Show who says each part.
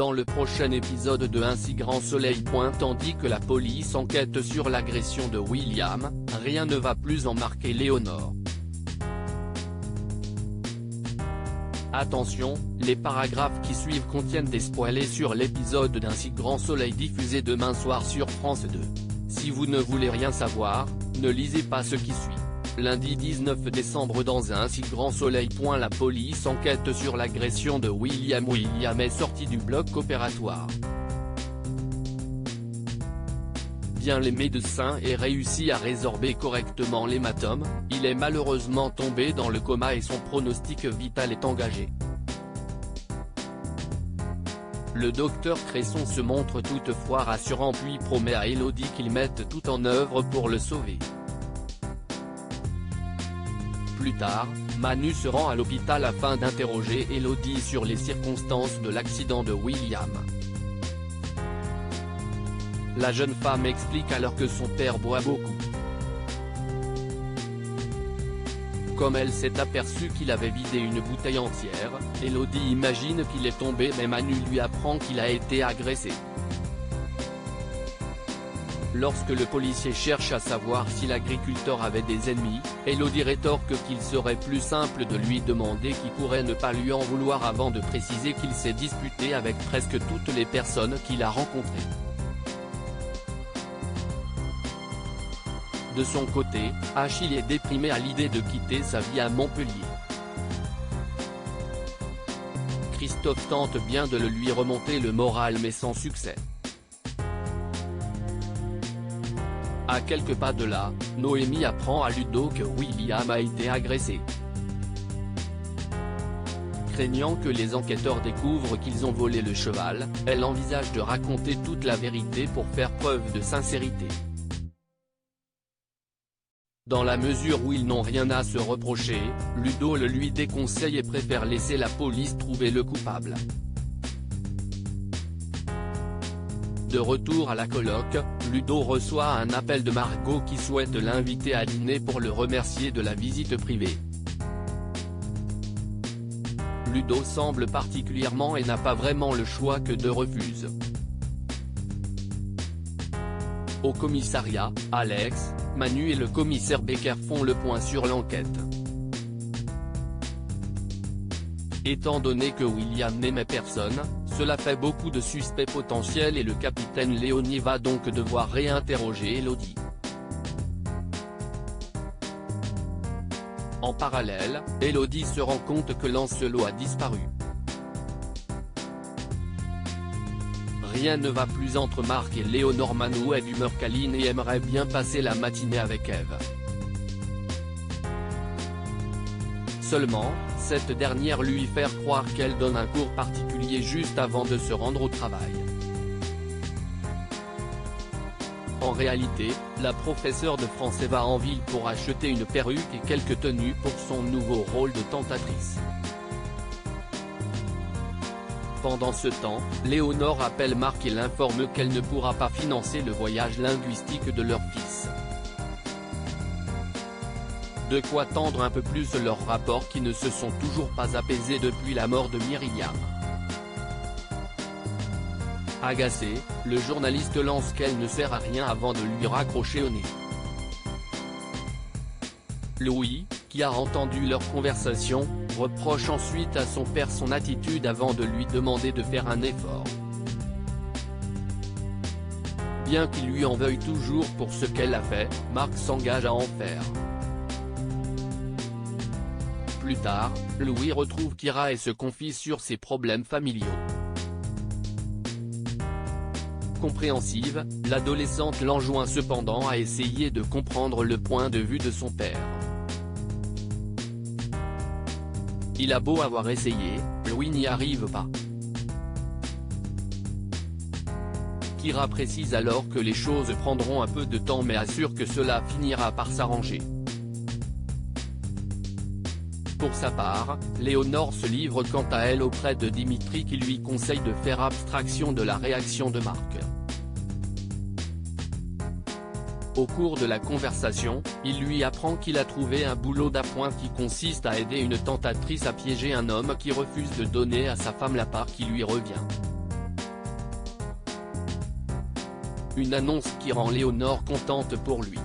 Speaker 1: dans le prochain épisode de Un si grand soleil. Tandis que la police enquête sur l'agression de William, rien ne va plus en Marc et Léonore. Attention, les paragraphes qui suivent contiennent des spoilers sur l'épisode d'Un si grand soleil diffusé demain soir sur France 2. Si vous ne voulez rien savoir, ne lisez pas ce qui suit. Lundi 19 décembre dans Un si grand soleil. La police enquête sur l'agression de William. William est sorti du bloc opératoire. Bien, les médecins aient réussi à résorber correctement l'hématome, il est malheureusement tombé dans le coma et son pronostic vital est engagé. Le docteur Cresson se montre toutefois rassurant puis promet à Élodie qu'ils mettent tout en œuvre pour le sauver. Plus tard, Manu se rend à l'hôpital afin d'interroger Élodie sur les circonstances de l'accident de William. La jeune femme explique alors que son père boit beaucoup. Comme elle s'est aperçue qu'il avait vidé une bouteille entière, Élodie imagine qu'il est tombé mais Manu lui apprend qu'il a été agressé. Lorsque le policier cherche à savoir si l'agriculteur avait des ennemis, Élodie rétorque qu'il serait plus simple de lui demander qui pourrait ne pas lui en vouloir avant de préciser qu'il s'est disputé avec presque toutes les personnes qu'il a rencontrées. De son côté, Achille est déprimé à l'idée de quitter sa vie à Montpellier. Christophe tente bien de lui remonter le moral mais sans succès. À quelques pas de là, Noémie apprend à Ludo que William a été agressé. Craignant que les enquêteurs découvrent qu'ils ont volé le cheval, elle envisage de raconter toute la vérité pour faire preuve de sincérité. Dans la mesure où ils n'ont rien à se reprocher, Ludo le lui déconseille et préfère laisser la police trouver le coupable. De retour à la coloc, Ludo reçoit un appel de Margot qui souhaite l'inviter à dîner pour le remercier de la visite privée. Ludo semble particulièrement et n'a pas vraiment le choix que de refuser. Au commissariat, Alex, Manu et le commissaire Becker font le point sur l'enquête. Étant donné que William n'aimait personne, cela fait beaucoup de suspects potentiels et le capitaine Léonie va donc devoir réinterroger Élodie. En parallèle, Élodie se rend compte que Lancelot a disparu. Rien ne va plus entre Marc et Léonore. Manu est d'humeur câline et aimerait bien passer la matinée avec Ève. Seulement, cette dernière lui faire croire qu'elle donne un cours particulier juste avant de se rendre au travail. En réalité, la professeure de français va en ville pour acheter une perruque et quelques tenues pour son nouveau rôle de tentatrice. Pendant ce temps, Léonore appelle Marc et l'informe qu'elle ne pourra pas financer le voyage linguistique de leur fils. De quoi tendre un peu plus leurs rapports qui ne se sont toujours pas apaisés depuis la mort de Myriam. Agacé, le journaliste lance qu'elle ne sert à rien avant de lui raccrocher au nez. Louis, qui a entendu leur conversation, reproche ensuite à son père son attitude avant de lui demander de faire un effort. Bien qu'il lui en veuille toujours pour ce qu'elle a fait, Marc s'engage à en faire. Plus tard, Louis retrouve Kira et se confie sur ses problèmes familiaux. Compréhensive, l'adolescente l'enjoint cependant à essayer de comprendre le point de vue de son père. Il a beau avoir essayé, Louis n'y arrive pas. Kira précise alors que les choses prendront un peu de temps mais assure que cela finira par s'arranger. Pour sa part, Léonore se livre quant à elle auprès de Dimitri qui lui conseille de faire abstraction de la réaction de Marc. Au cours de la conversation, il lui apprend qu'il a trouvé un boulot d'appoint qui consiste à aider une tentatrice à piéger un homme qui refuse de donner à sa femme la part qui lui revient. Une annonce qui rend Léonore contente pour lui.